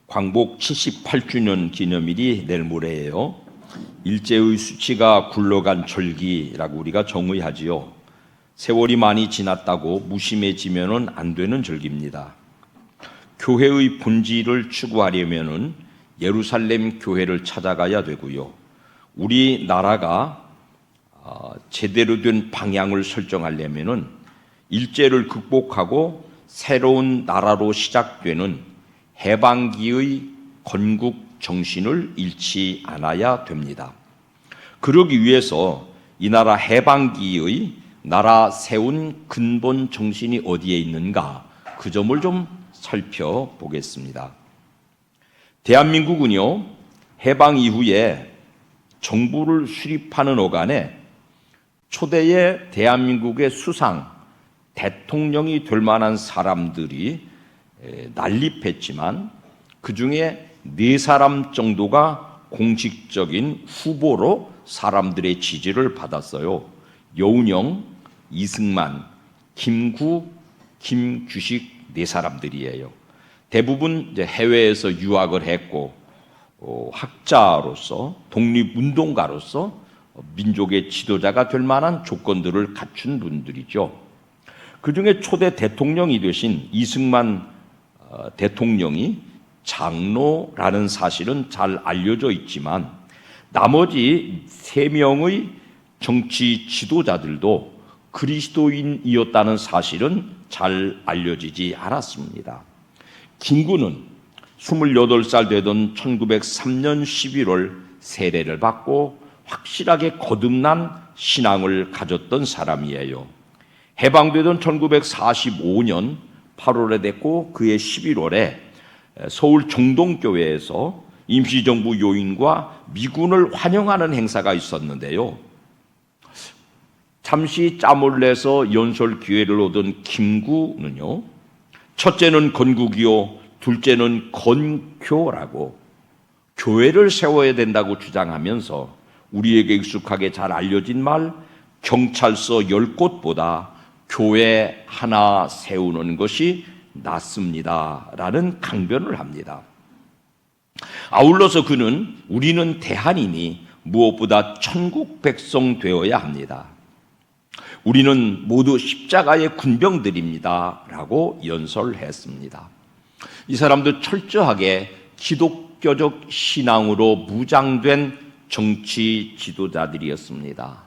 광복 78주년 기념일이 내일 모레예요. 일제의 수치가 굴러간 절기라고 우리가 정의하지요. 세월이 많이 지났다고 무심해지면은 안 되는 절기입니다. 교회의 본질을 추구하려면은 예루살렘 교회를 찾아가야 되고요. 우리나라가 제대로 된 방향을 설정하려면은 일제를 극복하고 새로운 나라로 시작되는 해방기의 건국 정신을 잃지 않아야 됩니다. 그러기 위해서 이 나라 해방기의 나라 세운 근본 정신이 어디에 있는가, 그 점을 좀 살펴보겠습니다. 대한민국은요, 해방 이후에 정부를 수립하는 어간에 초대의 대한민국의 수상, 대통령이 될 만한 사람들이 난립했지만 그 중에 4사람 정도가 공식적인 후보로 사람들의 지지를 받았어요. 여운형, 이승만, 김구, 김규식 4사람들이에요. 대부분 이제 해외에서 유학을 했고 학자로서 독립운동가로서 민족의 지도자가 될 만한 조건들을 갖춘 분들이죠. 그 중에 초대 대통령이 되신 이승만 대통령이 장로라는 사실은 잘 알려져 있지만 나머지 3명의 정치 지도자들도 그리스도인이었다는 사실은 잘 알려지지 않았습니다. 김구는 28살 되던 1903년 11월 세례를 받고 확실하게 거듭난 신앙을 가졌던 사람이에요. 해방되던 1945년 8월에 됐고 그해 11월에 서울 정동교회에서 임시정부 요인과 미군을 환영하는 행사가 있었는데요. 잠시 짬을 내서 연설 기회를 얻은 김구는요, 첫째는 건국이요, 둘째는 건교라고 교회를 세워야 된다고 주장하면서 우리에게 익숙하게 잘 알려진 말, 경찰서 10곳보다 교회 하나 세우는 것이 낫습니다 라는 강변을 합니다. 아울러서 그는 우리는 대한이니 무엇보다 천국 백성 되어야 합니다. 우리는 모두 십자가의 군병들입니다 라고 연설했습니다. 이 사람도 철저하게 기독교적 신앙으로 무장된 정치 지도자들이었습니다.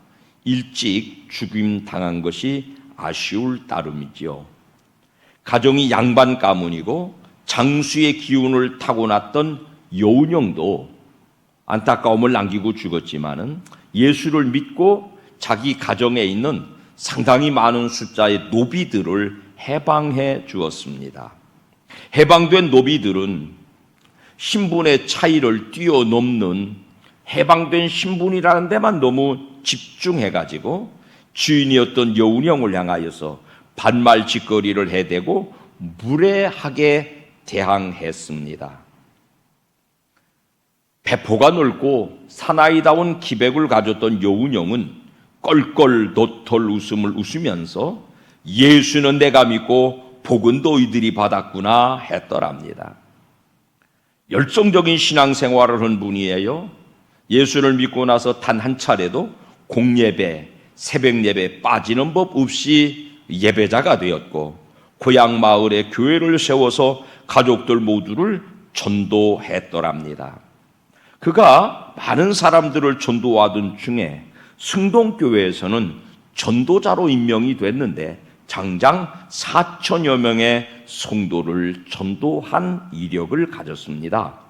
일찍 죽임 당한 것이 아쉬울 따름이지요. 가정이 양반 가문이고 장수의 기운을 타고났던 여운형도 안타까움을 남기고 죽었지만은 예수를 믿고 자기 가정에 있는 상당히 많은 숫자의 노비들을 해방해 주었습니다. 해방된 노비들은 신분의 차이를 뛰어넘는 해방된 신분이라는 데만 너무 집중해가지고 주인이었던 여운형을 향하여서 반말짓거리를 해대고 무례하게 대항했습니다. 배포가 넓고 사나이다운 기백을 가졌던 여운형은 껄껄 노털 웃음을 웃으면서 예수는 내가 믿고 복은 너희들이 받았구나 했더랍니다. 열정적인 신앙생활을 한 분이에요. 예수를 믿고 나서 단 한 차례도 공예배, 새벽 예배 빠지는 법 없이 예배자가 되었고 고향 마을에 교회를 세워서 가족들 모두를 전도했더랍니다. 그가 많은 사람들을 전도하던 중에 승동교회에서는 전도자로 임명이 됐는데 장장 4천여 명의 성도를 전도한 이력을 가졌습니다.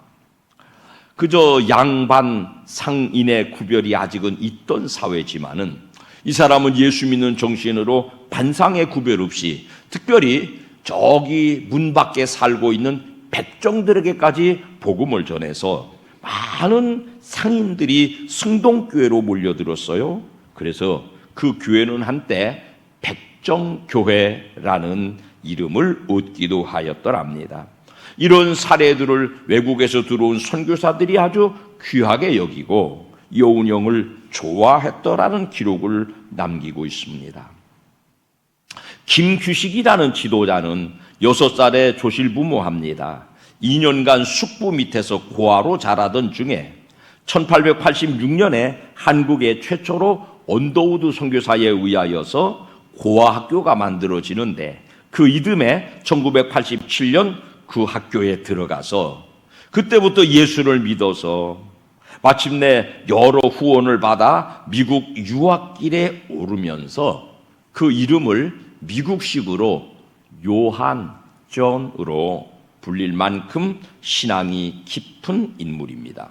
그저 양반 상인의 구별이 아직은 있던 사회지만은 이 사람은 예수 믿는 정신으로 반상의 구별 없이 특별히 저기 문 밖에 살고 있는 백정들에게까지 복음을 전해서 많은 상인들이 승동교회로 몰려들었어요. 그래서 그 교회는 한때 백정교회라는 이름을 얻기도 하였더랍니다. 이런 사례들을 외국에서 들어온 선교사들이 아주 귀하게 여기고 여운형을 좋아했더라는 기록을 남기고 있습니다. 김규식이라는 지도자는 6살에 조실부모합니다. 2년간 숙부 밑에서 고아로 자라던 중에 1886년에 한국의 최초로 언더우드 선교사에 의하여서 고아학교가 만들어지는데 그 이듬해 1987년 그 학교에 들어가서 그때부터 예수를 믿어서 마침내 여러 후원을 받아 미국 유학길에 오르면서 그 이름을 미국식으로 요한 존으로 불릴 만큼 신앙이 깊은 인물입니다.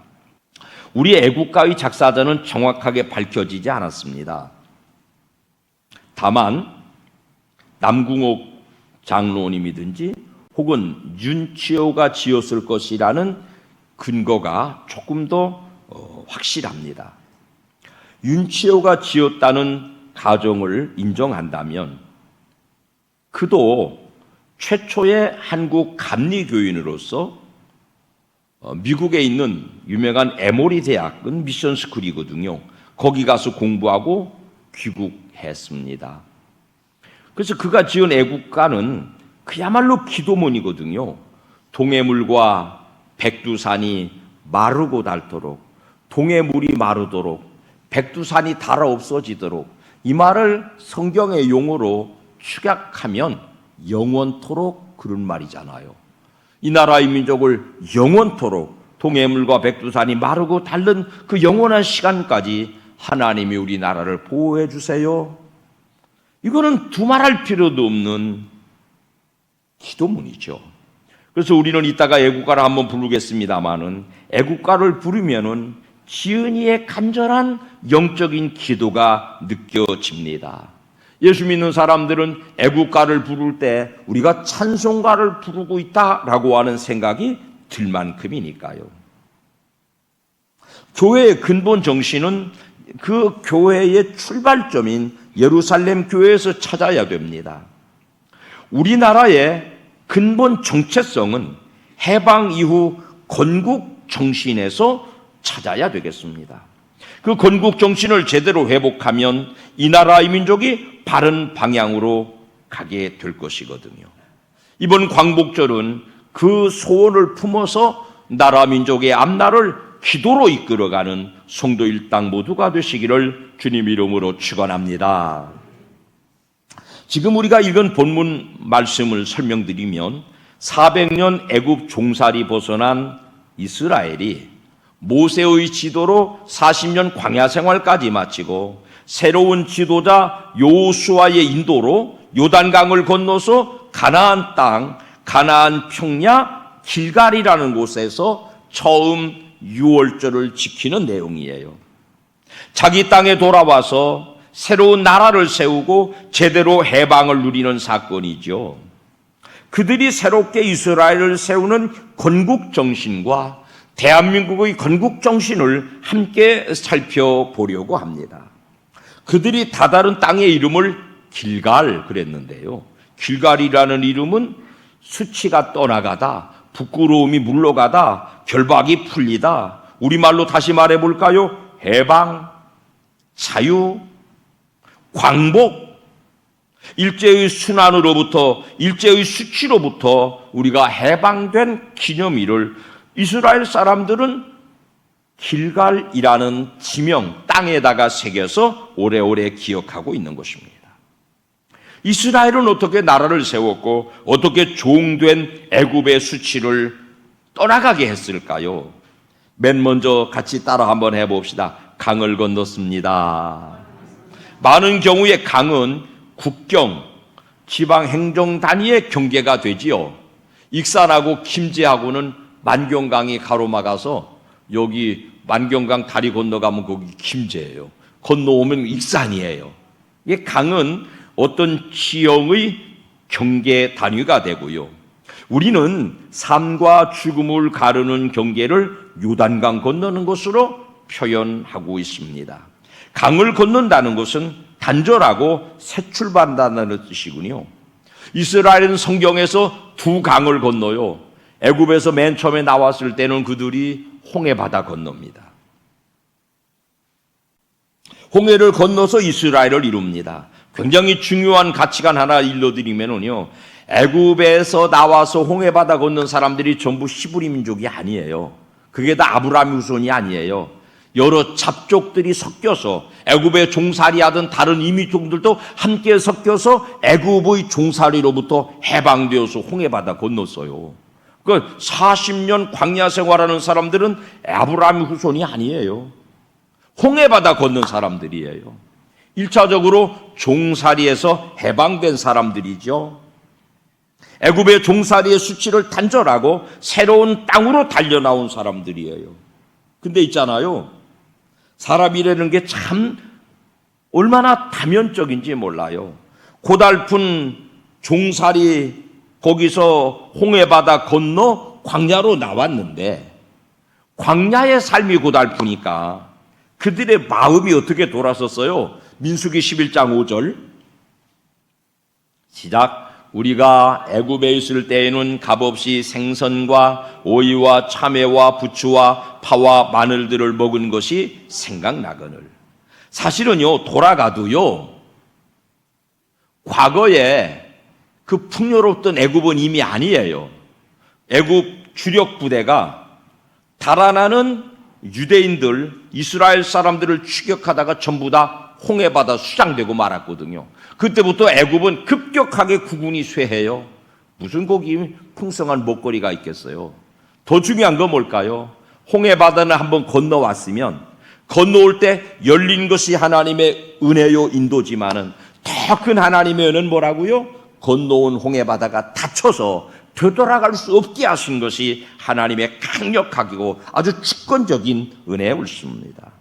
우리 애국가의 작사자는 정확하게 밝혀지지 않았습니다. 다만 남궁옥 장로님이든지 혹은 윤치호가 지었을 것이라는 근거가 조금 더 확실합니다. 윤치호가 지었다는 가정을 인정한다면 그도 최초의 한국 감리교인으로서 미국에 있는 유명한 에모리 대학은 미션 스쿨이거든요. 거기 가서 공부하고 귀국했습니다. 그래서 그가 지은 애국가는 그야말로 기도문이거든요. 동해물과 백두산이 마르고 닳도록, 동해물이 마르도록, 백두산이 닳아 없어지도록, 이 말을 성경의 용어로 축약하면 영원토록 그런 말이잖아요. 이 나라의 민족을 영원토록 동해물과 백두산이 마르고 닳는 그 영원한 시간까지 하나님이 우리나라를 보호해 주세요. 이거는 두말할 필요도 없는 기도문이죠. 그래서 우리는 이따가 애국가를 한번 부르겠습니다마는 애국가를 부르면은 지은이의 간절한 영적인 기도가 느껴집니다. 예수 믿는 사람들은 애국가를 부를 때 우리가 찬송가를 부르고 있다라고 하는 생각이 들 만큼이니까요. 교회의 근본 정신은 그 교회의 출발점인 예루살렘 교회에서 찾아야 됩니다. 우리나라의 근본 정체성은 해방 이후 건국 정신에서 찾아야 되겠습니다. 그 건국 정신을 제대로 회복하면 이 나라의 민족이 바른 방향으로 가게 될 것이거든요. 이번 광복절은 그 소원을 품어서 나라 민족의 앞날을 기도로 이끌어가는 성도 일당 모두가 되시기를 주님 이름으로 축원합니다. 지금 우리가 읽은 본문 말씀을 설명드리면 400년 애굽 종살이 벗어난 이스라엘이 모세의 지도로 40년 광야 생활까지 마치고 새로운 지도자 여호수아의 인도로 요단강을 건너서 가나안 땅, 가나안 평야 길갈이라는 곳에서 처음 유월절을 지키는 내용이에요. 자기 땅에 돌아와서 새로운 나라를 세우고 제대로 해방을 누리는 사건이죠. 그들이 새롭게 이스라엘을 세우는 건국 정신과 대한민국의 건국 정신을 함께 살펴보려고 합니다. 그들이 다다른 땅의 이름을 길갈 그랬는데요. 길갈이라는 이름은 수치가 떠나가다, 부끄러움이 물러가다, 결박이 풀리다. 우리말로 다시 말해볼까요? 해방, 자유, 광복, 일제의 순환으로부터, 일제의 수치로부터 우리가 해방된 기념일을 이스라엘 사람들은 길갈이라는 지명, 땅에다가 새겨서 오래오래 기억하고 있는 것입니다. 이스라엘은 어떻게 나라를 세웠고 어떻게 종된 애굽의 수치를 떠나가게 했을까요? 맨 먼저 같이 따라 한번 해봅시다. 강을 건넜습니다. 많은 경우에 강은 국경, 지방 행정 단위의 경계가 되지요. 익산하고 김제하고는 만경강이 가로막아서 여기 만경강 다리 건너가면 거기 김제예요. 건너오면 익산이에요. 이 강은 어떤 지형의 경계 단위가 되고요. 우리는 삶과 죽음을 가르는 경계를 요단강 건너는 것으로 표현하고 있습니다. 강을 건넌다는 것은 단절하고 새 출발한다는 뜻이군요. 이스라엘은 성경에서 두 강을 건너요. 애굽에서 맨 처음에 나왔을 때는 그들이 홍해바다 건넙니다. 홍해를 건너서 이스라엘을 이룹니다. 굉장히 중요한 가치관 하나 일러드리면은요, 애굽에서 나와서 홍해바다 건넌 사람들이 전부 히브리 민족이 아니에요. 그게 다 아브라함 후손이 아니에요. 여러 잡족들이 섞여서 애굽에 종살이하던 다른 이민족들도 함께 섞여서 애굽의 종살이로부터 해방되어서 홍해바다 건넜어요. 그 40년 광야 생활하는 사람들은 아브라함 후손이 아니에요. 홍해바다 건넌 사람들이에요. 1차적으로 종살이에서 해방된 사람들이죠. 애굽의 종살이의 수치를 단절하고 새로운 땅으로 달려나온 사람들이에요. 근데 있잖아요, 사람이라는 게 참 얼마나 다면적인지 몰라요. 고달픈 종살이 거기서 홍해바다 건너 광야로 나왔는데 광야의 삶이 고달프니까 그들의 마음이 어떻게 돌아섰어요? 민수기 11장 5절 시작. 우리가 애굽에 있을 때에는 값없이 생선과 오이와 참외와 부추와 파와 마늘들을 먹은 것이 생각나거늘. 사실은요, 돌아가도요, 과거에 그 풍요롭던 애굽은 이미 아니에요. 애굽 주력 부대가 달아나는 유대인들, 이스라엘 사람들을 추격하다가 전부 다 홍해바다 수장되고 말았거든요. 그때부터 애굽은 급격하게 국운이 쇠해요. 무슨 거기 풍성한 먹거리가 있겠어요. 더 중요한 건 뭘까요? 홍해바다는 한번 건너왔으면 건너올 때 열린 것이 하나님의 은혜요 인도지만은 더 큰 하나님의 은혜는 뭐라고요? 건너온 홍해바다가 닫혀서 되돌아갈 수 없게 하신 것이 하나님의 강력하고 아주 주권적인 은혜의 물씀입니다.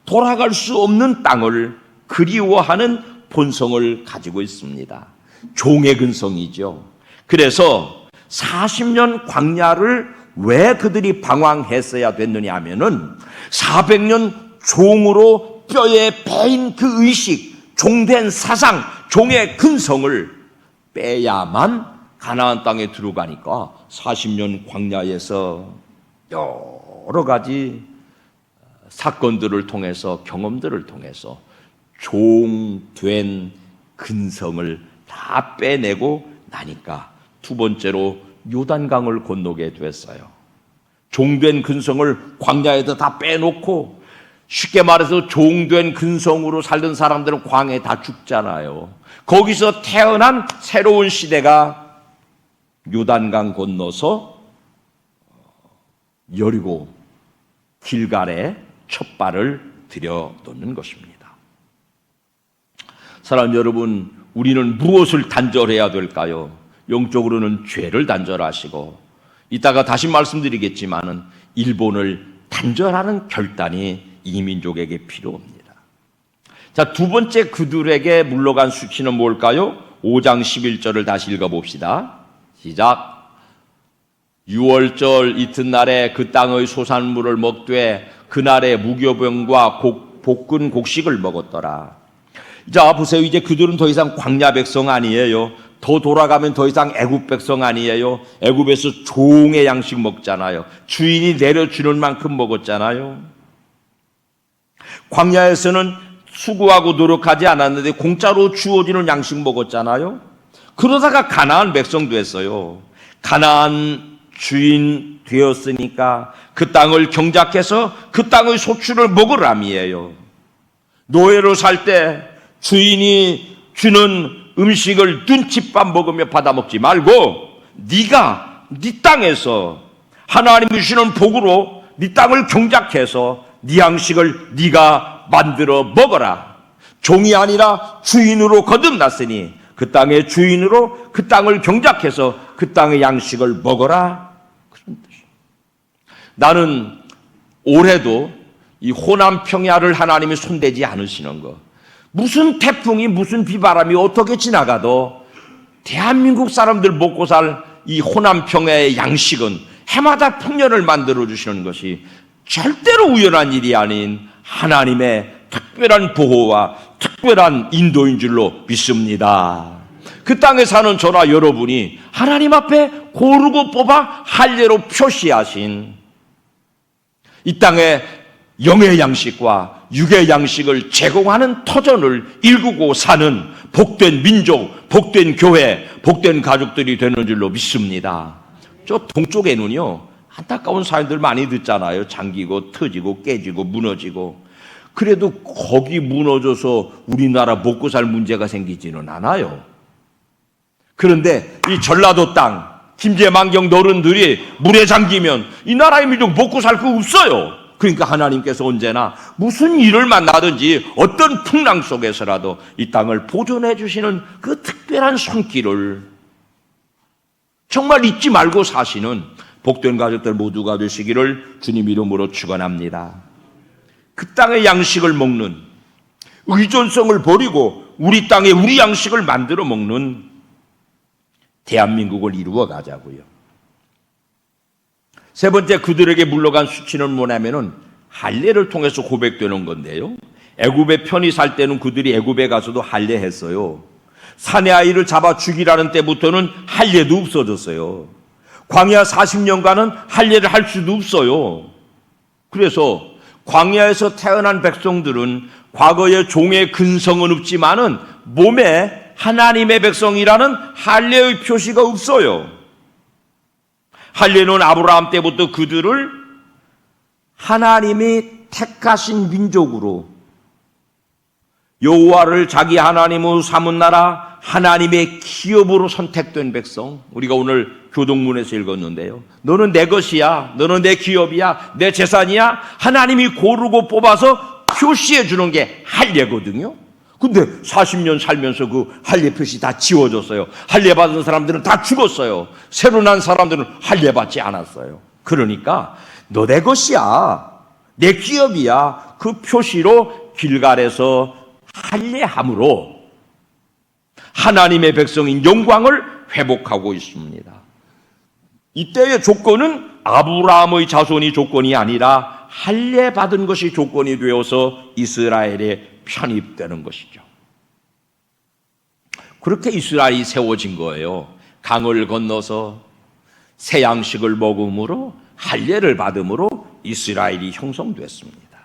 돌아갈 수 없는 땅을 그리워하는 본성을 가지고 있습니다. 종의 근성이죠. 그래서 40년 광야를 왜 그들이 방황했어야 됐느냐 하면은 400년 종으로 뼈에 배인 그 의식, 종된 사상, 종의 근성을 빼야만 가나안 땅에 들어가니까 40년 광야에서 여러 가지 사건들을 통해서 경험들을 통해서 종된 근성을 다 빼내고 나니까 두 번째로 요단강을 건너게 됐어요. 종된 근성을 광야에다 다 빼놓고 쉽게 말해서 종된 근성으로 살던 사람들은 광야에 다 죽잖아요. 거기서 태어난 새로운 시대가 요단강 건너서 여리고 길갈에 첫 발을 들여놓는 것입니다. 사랑하는 여러분, 우리는 무엇을 단절해야 될까요? 영적으로는 죄를 단절하시고, 이따가 다시 말씀드리겠지만은 일본을 단절하는 결단이 이 민족에게 필요합니다. 자, 두 번째 그들에게 물러간 수치는 뭘까요? 5장 11절을 다시 읽어봅시다. 시작. 6월절 이튿날에 그 땅의 소산물을 먹되 그날에 무교병과 볶은 곡식을 먹었더라. 자, 보세요. 이제 그들은 더 이상 광야 백성 아니에요. 더 돌아가면 더 이상 애굽 백성 아니에요. 애굽에서 종의 양식 먹잖아요. 주인이 내려주는 만큼 먹었잖아요. 광야에서는 수고하고 노력하지 않았는데 공짜로 주어지는 양식 먹었잖아요. 그러다가 가나안 백성 됐어요. 가나안 주인 되었으니까 그 땅을 경작해서 그 땅의 소출을 먹으람이에요. 노예로 살 때 주인이 주는 음식을 눈칫밥 먹으며 받아먹지 말고 네가 네 땅에서 하나님이 주시는 복으로 네 땅을 경작해서 네 양식을 네가 만들어 먹어라. 종이 아니라 주인으로 거듭났으니 그 땅의 주인으로 그 땅을 경작해서 그 땅의 양식을 먹어라. 그런 뜻이에요. 나는 올해도 이 호남 평야를 하나님이 손대지 않으시는 것, 무슨 태풍이 무슨 비바람이 어떻게 지나가도 대한민국 사람들 먹고 살 이 호남 평야의 양식은 해마다 풍년을 만들어 주시는 것이 절대로 우연한 일이 아닌 하나님의 특별한 보호와 특별한 인도인 줄로 믿습니다. 그 땅에 사는 저나 여러분이 하나님 앞에 고르고 뽑아 할례로 표시하신 이 땅에 영의 양식과 육의 양식을 제공하는 터전을 일구고 사는 복된 민족, 복된 교회, 복된 가족들이 되는 줄로 믿습니다. 저 동쪽에는요, 안타까운 사연들 많이 듣잖아요. 잠기고 터지고 깨지고 무너지고. 그래도 거기 무너져서 우리나라 먹고 살 문제가 생기지는 않아요. 그런데 이 전라도 땅, 김제만경 노른들이 물에 잠기면 이 나라의 민족 먹고 살 거 없어요. 그러니까 하나님께서 언제나 무슨 일을 만나든지 어떤 풍랑 속에서라도 이 땅을 보존해 주시는 그 특별한 손길을 정말 잊지 말고 사시는 복된 가족들 모두가 되시기를 주님 이름으로 축원합니다. 그 땅의 양식을 먹는, 의존성을 버리고 우리 땅에 우리 양식을 만들어 먹는 대한민국을 이루어 가자고요. 세 번째, 그들에게 물러간 수치는 뭐냐면은 할례를 통해서 고백되는 건데요. 애굽에 편히 살 때는 그들이 애굽에 가서도 할례했어요. 사내 아이를 잡아 죽이라는 때부터는 할례도 없어졌어요. 광야 40년간은 할례를 할 수도 없어요. 그래서 광야에서 태어난 백성들은 과거의 종의 근성은 없지만은 몸에 하나님의 백성이라는 할례의 표시가 없어요. 할례는 아브라함 때부터 그들을 하나님이 택하신 민족으로, 여호와를 자기 하나님으로 삼은 나라, 하나님의 기업으로 선택된 백성. 우리가 오늘 교동문에서 읽었는데요. 너는 내 것이야, 너는 내 기업이야, 내 재산이야. 하나님이 고르고 뽑아서 표시해 주는 게 할례거든요. 근데 40년 살면서 그 할례 표시 다 지워졌어요. 할례 받은 사람들은 다 죽었어요. 새로 난 사람들은 할례 받지 않았어요. 그러니까 너 내 것이야, 내 기업이야, 그 표시로 길갈에서 할례함으로 하나님의 백성인 영광을 회복하고 있습니다. 이때의 조건은 아브라함의 자손이 조건이 아니라 할례 받은 것이 조건이 되어서 이스라엘에 편입되는 것이죠. 그렇게 이스라엘이 세워진 거예요. 강을 건너서 새 양식을 먹음으로, 할례를 받음으로 이스라엘이 형성됐습니다.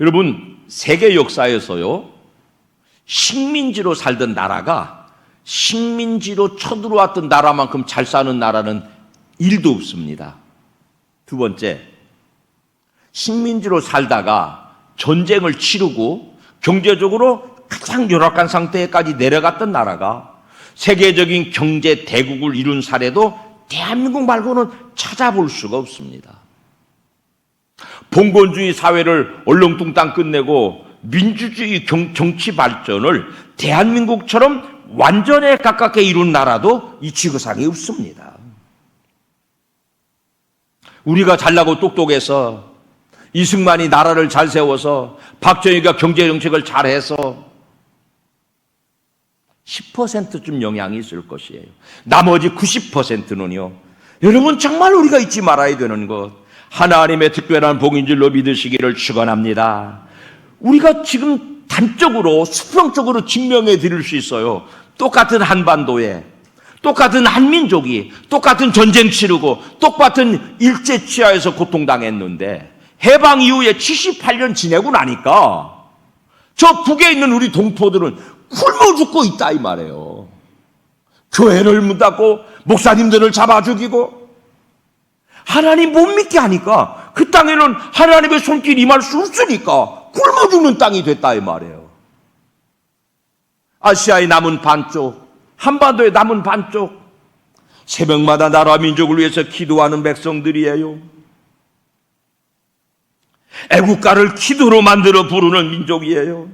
여러분, 세계 역사에서요, 식민지로 살던 나라가 식민지로 쳐들어왔던 나라만큼 잘 사는 나라는 일도 없습니다. 두 번째, 식민지로 살다가 전쟁을 치르고 경제적으로 가장 열악한 상태까지 내려갔던 나라가 세계적인 경제 대국을 이룬 사례도 대한민국 말고는 찾아볼 수가 없습니다. 봉건주의 사회를 얼렁뚱땅 끝내고 민주주의 정치 발전을 대한민국처럼 완전에 가깝게 이룬 나라도 이 지구상에 없습니다. 우리가 잘나고 똑똑해서, 이승만이 나라를 잘 세워서, 박정희가 경제정책을 잘해서 10%쯤 영향이 있을 것이에요. 나머지 90%는요, 여러분 정말 우리가 잊지 말아야 되는 것, 하나님의 특별한 복인 줄로 믿으시기를 축원합니다. 우리가 지금 단적으로 수평적으로 증명해 드릴 수 있어요. 똑같은 한반도에, 똑같은 한민족이 똑같은 전쟁 치르고 똑같은 일제치하에서 고통당했는데 해방 이후에 78년 지내고 나니까 저 북에 있는 우리 동포들은 굶어 죽고 있다 이 말이에요. 교회를 문 닫고 목사님들을 잡아 죽이고 하나님 못 믿게 하니까 그 땅에는 하나님의 손길이 임할 수 없으니까 굶어 죽는 땅이 됐다 이 말이에요. 아시아의 남은 반쪽, 한반도의 남은 반쪽, 새벽마다 나라 민족을 위해서 기도하는 백성들이에요. 애국가를 기도로 만들어 부르는 민족이에요.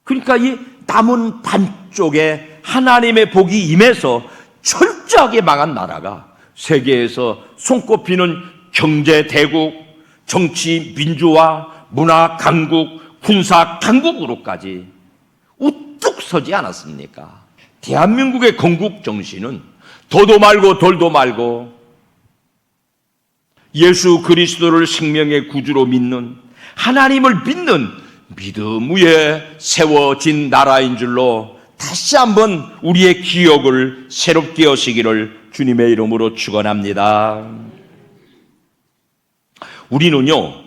그러니까 이 남은 반쪽에 하나님의 복이 임해서 철저하게 망한 나라가 세계에서 손꼽히는 경제 대국, 정치 민주화, 문화 강국, 군사 강국으로까지 우뚝 서지 않았습니까? 대한민국의 건국 정신은 도도 말고 돌도 말고 예수 그리스도를 생명의 구주로 믿는, 하나님을 믿는 믿음 위에 세워진 나라인 줄로 다시 한번 우리의 기억을 새롭게 하시기를 주님의 이름으로 축원합니다. 우리는요,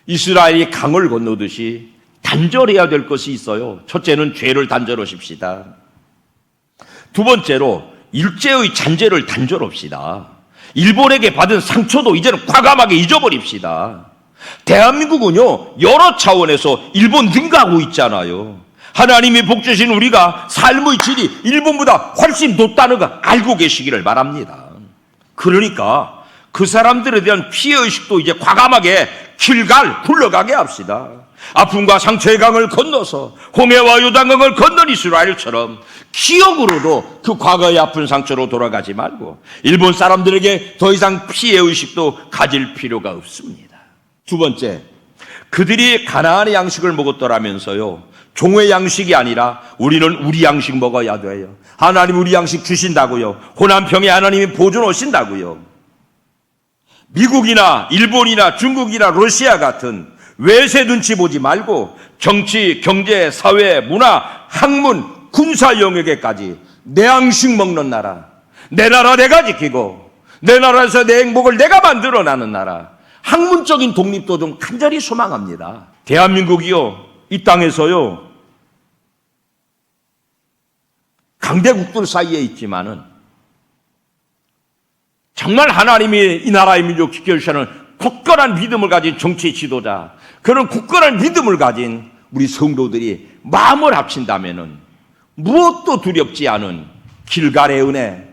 이스라엘이 강을 건너듯이 단절해야 될 것이 있어요. 첫째는 죄를 단절하십시다. 두 번째로 일제의 잔재를 단절합시다. 일본에게 받은 상처도 이제는 과감하게 잊어버립시다. 대한민국은요, 여러 차원에서 일본 능가하고 있잖아요. 하나님이 복 주신 우리가 삶의 질이 일본보다 훨씬 높다는 거 알고 계시기를 바랍니다. 그러니까 그 사람들에 대한 피해의식도 이제 과감하게 길갈 굴러가게 합시다. 아픔과 상처의 강을 건너서 홍해와 요단강을 건넌 이스라엘처럼 기억으로도 그 과거의 아픈 상처로 돌아가지 말고 일본 사람들에게 더 이상 피해의식도 가질 필요가 없습니다. 두 번째, 그들이 가나안의 양식을 먹었더라면서요, 종의 양식이 아니라 우리는 우리 양식 먹어야 돼요. 하나님 우리 양식 주신다고요. 호남평에 하나님이 보존 오신다고요. 미국이나 일본이나 중국이나 러시아 같은 외세 눈치 보지 말고 정치, 경제, 사회, 문화, 학문, 군사 영역에까지 내 양식 먹는 나라, 내 나라 내가 지키고 내 나라에서 내 행복을 내가 만들어나는 나라, 학문적인 독립도 좀 간절히 소망합니다. 대한민국이요, 이 땅에서요, 강대국들 사이에 있지만은 정말 하나님이 이 나라의 민족 지켜주시는 굳건한 믿음을 가진 정치 지도자, 그런 굳건한 믿음을 가진 우리 성도들이 마음을 합친다면은 무엇도 두렵지 않은 길갈의 은혜,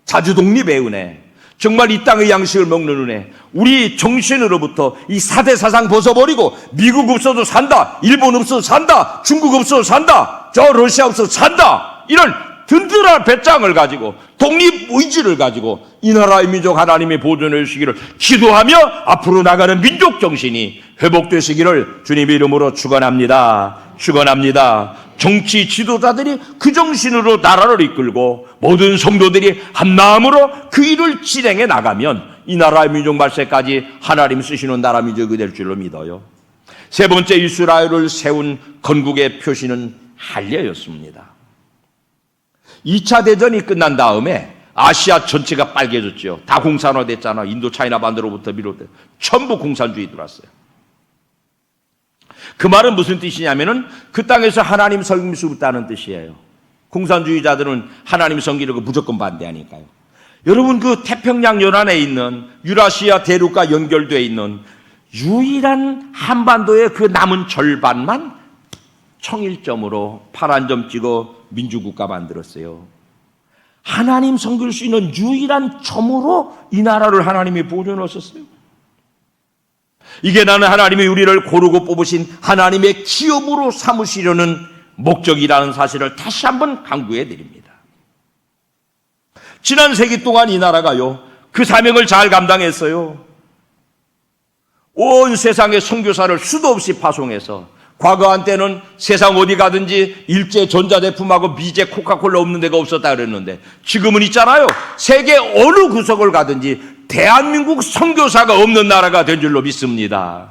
자주독립의 은혜, 정말 이 땅의 양식을 먹는 은혜, 우리 정신으로부터 이 사대 사상 벗어버리고 미국 없어도 산다, 일본 없어도 산다, 중국 없어도 산다, 저 러시아 없어도 산다, 이런 든든한 배짱을 가지고 독립 의지를 가지고 이 나라의 민족 하나님이 보존해 주시기를 기도하며 앞으로 나가는 민족 정신이 회복되시기를 주님의 이름으로 축원합니다. 축원합니다. 정치 지도자들이 그 정신으로 나라를 이끌고 모든 성도들이 한 마음으로 그 일을 진행해 나가면 이 나라의 민족 말세까지 하나님 쓰시는 나라 민족이 될 줄로 믿어요. 세 번째, 이스라엘을 세운 건국의 표시는 할례였습니다. 2차 대전이 끝난 다음에 아시아 전체가 빨개졌죠. 다 공산화됐잖아. 인도 차이나 반도로부터 비롯해 전부 공산주의 들어왔어요. 그 말은 무슨 뜻이냐면은 그 땅에서 하나님 섬김이 없다는 뜻이에요. 공산주의자들은 하나님 섬기는 거 무조건 반대하니까요. 여러분, 그 태평양 연안에 있는 유라시아 대륙과 연결되어 있는 유일한 한반도의 그 남은 절반만 청일점으로 파란 점 찍어 민주국가 만들었어요. 하나님 섬길 수 있는 유일한 점으로 이 나라를 하나님이 보존하셨어요. 이게 나는 하나님이 우리를 고르고 뽑으신 하나님의 기업으로 삼으시려는 목적이라는 사실을 다시 한번 강구해 드립니다. 지난 세기 동안 이 나라가요, 그 사명을 잘 감당했어요. 온 세상에 선교사를 수도 없이 파송해서 과거 한때는 세상 어디 가든지 일제 전자제품하고 미제 코카콜라 없는 데가 없었다 그랬는데 지금은 있잖아요. 세계 어느 구석을 가든지 대한민국 선교사가 없는 나라가 된 줄로 믿습니다.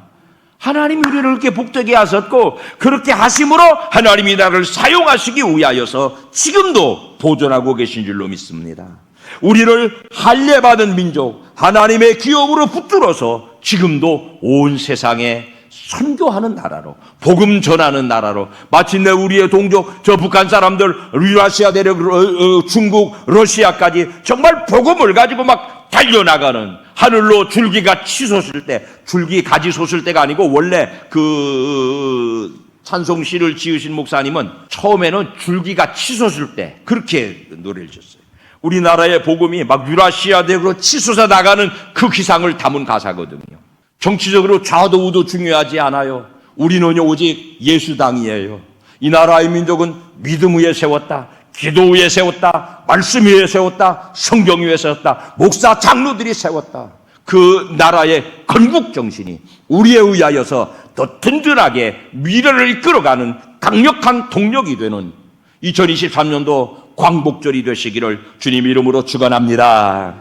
하나님이 우리를 그렇게 복되게 하셨고 그렇게 하심으로 하나님이 나를 사용하시기 위하여서 지금도 보존하고 계신 줄로 믿습니다. 우리를 할례받은 민족, 하나님의 기업으로 붙들어서 지금도 온 세상에 선교하는 나라로, 복음 전하는 나라로, 마침내 우리의 동족, 저 북한 사람들, 유라시아 대륙, 중국, 러시아까지 정말 복음을 가지고 막 달려나가는, 하늘로 줄기가 치솟을 때, 줄기 가지 솟을 때가 아니고 원래 그 찬송시를 지으신 목사님은 처음에는 줄기가 치솟을 때 그렇게 노래를 졌어요. 우리나라의 복음이 막 유라시아 대륙으로 치솟아 나가는 그 기상을 담은 가사거든요. 정치적으로 좌도 우도 중요하지 않아요. 우리는 오직 예수당이에요. 이 나라의 민족은 믿음 위에 세웠다, 기도 위에 세웠다, 말씀 위에 세웠다, 성경 위에 세웠다, 목사 장로들이 세웠다. 그 나라의 건국 정신이 우리에 의하여서 더 든든하게 미래를 이끌어가는 강력한 동력이 되는 2023년도 광복절이 되시기를 주님 이름으로 축원합니다.